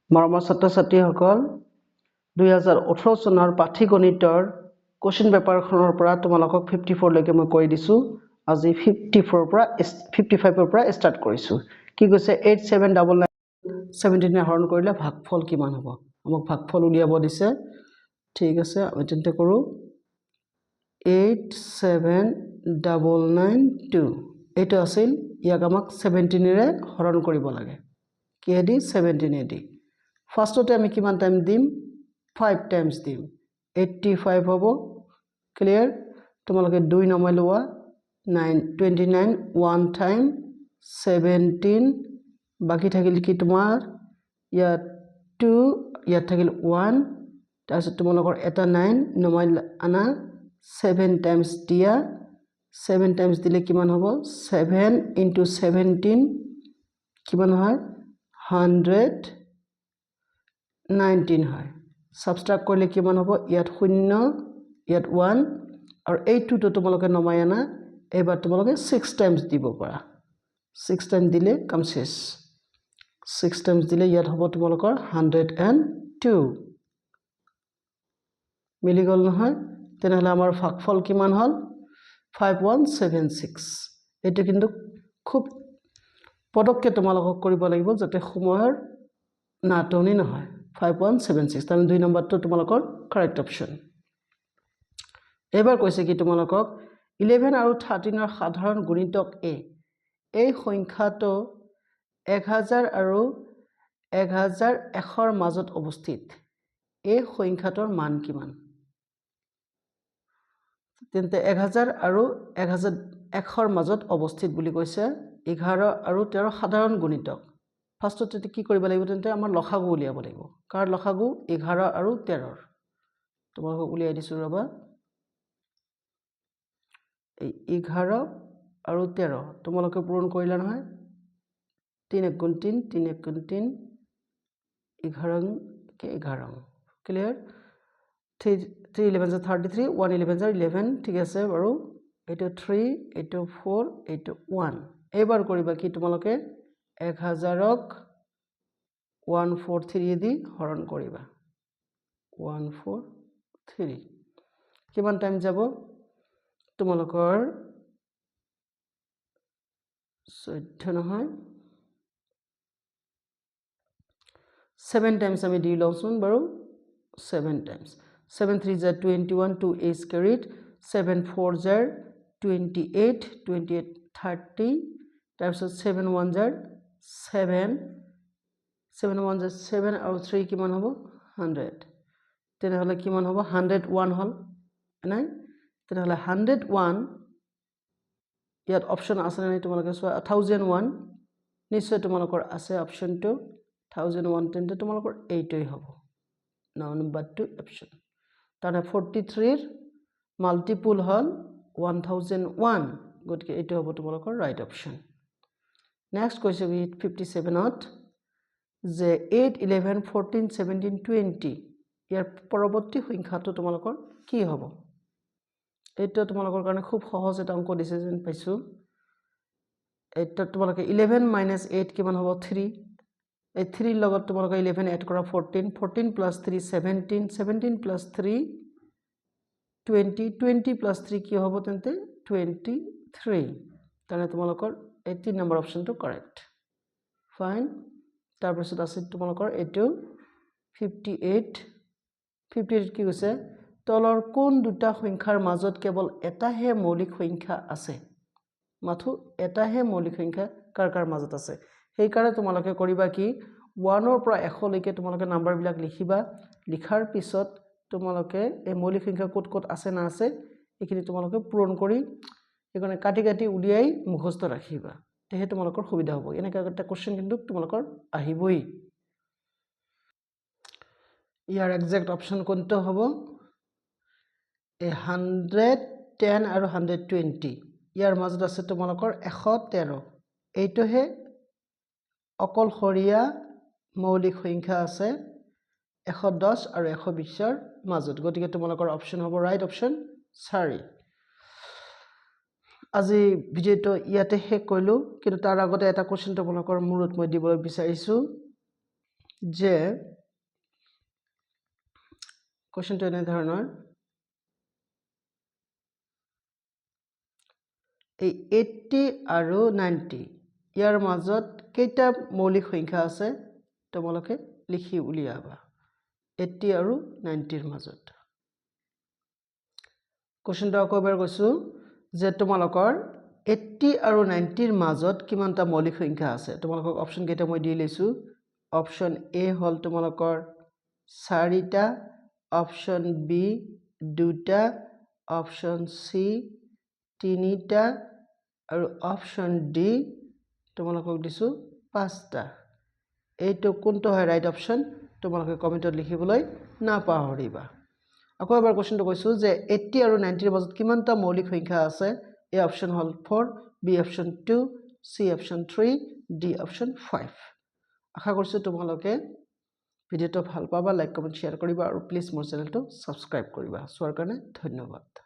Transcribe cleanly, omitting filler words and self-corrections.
মৰমৰ ছাত্ৰ-ছাত্ৰীসকল 2018 চনৰ পাঠ্যগণিতৰ কোৱেশ্চন পেপাৰখনৰ পৰা তোমালোকক 54 লৈকে মই কৈ দিছো আজি 54 পৰা 55 ৰ পৰা ষ্টাৰ্ট কৰিছো কি কৈছে 8799 17 এ হৰণ কৰিলে ভাগফল কিমান হ'ব আমাক ভাগফল উলিয়াব দিছে ঠিক আছে আমি তেন্তে কৰো 87992 এইটো আছিল ইয়াক আমাক 17 ৰে হৰণ কৰিব লাগে কিহেদি 17 এদি ফাৰ্ষ্টতে আমি কিমান টাইম দিম 5 টাইমছ দিম 85 হ'ব ক্লিয়াৰ তোমালোকে 2 নমাই লোৱা 29 1 টাইম 17 বাকি থাকিল কি তোমাৰ ইয়াত 2 ইয়াত থাকিল 1 তাৰপিছত তোমালোকৰ এটা 9 নমাই আনা 7 টাইমছ দিয়া 7 টাইমছ দিলে কিমান হ'ব 7 into 17 কিমান হয় 119 হয় সাবট্ৰাক্ট কৰিলে কিমান হ'ব ইয়াত 0 ইয়াত 1 আৰু এইটো তো তোমালোকে নমাই আনা এবাৰ তোমালোকে 6 টাইমছ দিব পাৰা 6 টাইম দিলে কাম শেষ 6 টাইমছ দিলে ইয়াত হ'ব তোমালোকৰ 102 মিলি গল নহয় তেনেহলে আমাৰ ভাগফল কিমান হল 5176 এটো কিন্তু খুব পদককে তোমালোকক কৰিব লাগিব যাতে সময়ৰ নাটনি নহয় 5176 তাৰে 2 নম্বৰটো তোমালোকৰ কাৰেক্ট অপচন এবাৰ কৈছে কি তোমালোকক 11 আৰু 13 ৰ সাধাৰণ গুণিতক a এই সংখ্যাটো 1000 আৰু 1100 ৰ মাজত অৱস্থিত এই সংখ্যাটোৰ মান কিমান তেন্তে 1000 আৰু 1100 ৰ মাজত অৱস্থিত বুলি কৈছে 11 আৰু 13 সাধাৰণ গুণিতক ফাৰ্ষ্টতে কি কৰিব লাগিব তেন্তে আমাৰ লসাগু উলিয়াব লাগিব কাৰ লসাগু 11 আৰু 13 ৰ তোমালোকক উলিয়াই দিছো ৰবা এই 11 আৰু 13 তোমালোকে পূৰণ কৰিলা নহয় 3 1 গুণ 3 3 1 গুণ 3 11 কে 11 ক্লিয়াৰ 3 11 33 1 11 11 ঠিক আছে বাৰু এটো 3 এটো 4 এটো 1 এবাৰ কৰিবা কি তোমালোকে 1000ক 143 দি হৰণ কৰিবা 143 কিমান টাইম যাব তোমালোকৰ 14 নহয় 7 টাইমছ আমি দি লওঁচোন বাৰু 7 times 7 3 is 21 2 is carried 7 4 is 28 28 30 তাৰপিছত 7 1 is 7 7 1 is 7 আৰু 3 কিমান হ'ব 100 তেনেহলে কিমান হ'ব 101 হল নাই তেনেহলে 101 ইয়াত অপচন আছে নাই তোমালোকে চোৱা 1001 নিশ্চয় তোমালোকৰ আছে অপচনটো 1001 তেন্তে তোমালোকৰ এইটোই হ'ব নাম্বাৰ 2 অপচন তাৰে 43 ৰ মাল্টিপল হল 1001 গতিকে এইটো হ'ব তোমালোকৰ ৰাইট অপচন নেক্সট কৈছে 57ত যে 8 11 14 17 20 ইয়াৰ পৰৱৰ্তী সংখ্যাটো তোমালোকৰ কি হ'ব এইটো তোমালোকৰ কাৰণে খুব সহজ এটা অংক দিছে যেন পাইছো এটা তোমালোকে 11 - 8 কিমান হ'ব 3 এই 3 ৰ লগত তোমালোকে 11 এড কৰা 14 14 + 3 17 17 + 3 20 20 + 3 কি হ'ব তেন্তে 23 তানে তোমালোকৰ 18 নম্বৰ অপচনটো কাৰেক্ট ফাইন তাৰ পিছত আছে তোমালোকৰ এটো 58 58 কি কৈছে তলৰ কোন দুটা সংখ্যাৰ মাজত কেৱল এটাহে মৌলিক সংখ্যা আছে মাথো এটাহে মৌলিক সংখ্যা কাৰ কাৰ মাজত আছে সেই কাৰণে তোমালোকে কৰিবা কি 1 ৰ পৰা 100 লৈকে তোমালোকে নাম্বাৰ বিলাক লিখিবা লিখাৰ পিছত তোমালোকে এই মৌলিক সংখ্যা ক'ত ক'ত আছে না আছে এইখিনি তোমালোকে পূৰণ কৰি এখানে কাটি কাটি উলিয়াই মুখস্থ ৰাখিবা তেহে তোমালোকৰ সুবিধা হ'ব এনেকা একটা কোশ্চেন কিন্তু তোমালোকৰ আহিবই ইয়াৰ এক্সাক্ট অপচন কোনটো হ'ব এই 110 আৰু 120 ইয়াৰ মাজত আছে তোমালোকৰ 113 এইটোহে অকলশৰীয়া মৌলিক সংখ্যা আছে 110 আৰু 120 ৰ মাজত গতিকে তোমালোকৰ অপচন হ'ব ৰাইট অপচন 4 আজি ভিডিওটো ইয়াতে শেষ কৰিলো কিন্তু তাৰ আগতে এটা কোশ্চেন তোমালোকৰ মূৰত মই দিবলৈ বিচাৰিছো যে কোৱেশ্চনটো এনে ধৰণৰ এই 80 আৰু 90 ইয়াৰ মাজত কেইটা মৌলিক সংখ্যা আছে তোমালোকে লিখি উলিয়াবা 80 আৰু 90 ৰ মাজত কোৱেশ্চনটো আকৌ এবাৰ কৈছো যে তোমালোকৰ 80 আৰু 90 ৰ মাজত কিমানটা মৌলিক সংখ্যা আছে তোমালোকক অপচন কেইটা মই দি লৈছো অপচন এ হল তোমালোকৰ 4টা অপচন বি 2টা অপচন সি 3টা আৰু অপচন ডি তোমালোকক দিছো 5টা এইটো কোনটো হয় ৰাইট অপচন তোমালোকে কমেন্টত লিখিবলৈ নাপাহৰিবা আকৌ এবাৰ কোৱেশ্চনটো কৈছো যে 80 আৰু 90 ৰ মাজত কিমানটা মৌলিক সংখ্যা আছে এ অপচন হল 4 বি অপচন 2 সি অপচন 3 ডি অপচন 5 আশা কৰিছো তোমালোকে ভিডিওটো ভাল পাবা লাইক কমেন্ট শেয়াৰ কৰিবা আৰু প্লিজ মোৰ চেনেলটো সাবস্ক্ৰাইব কৰিবা চোৱাৰ কাৰণে ধন্যবাদ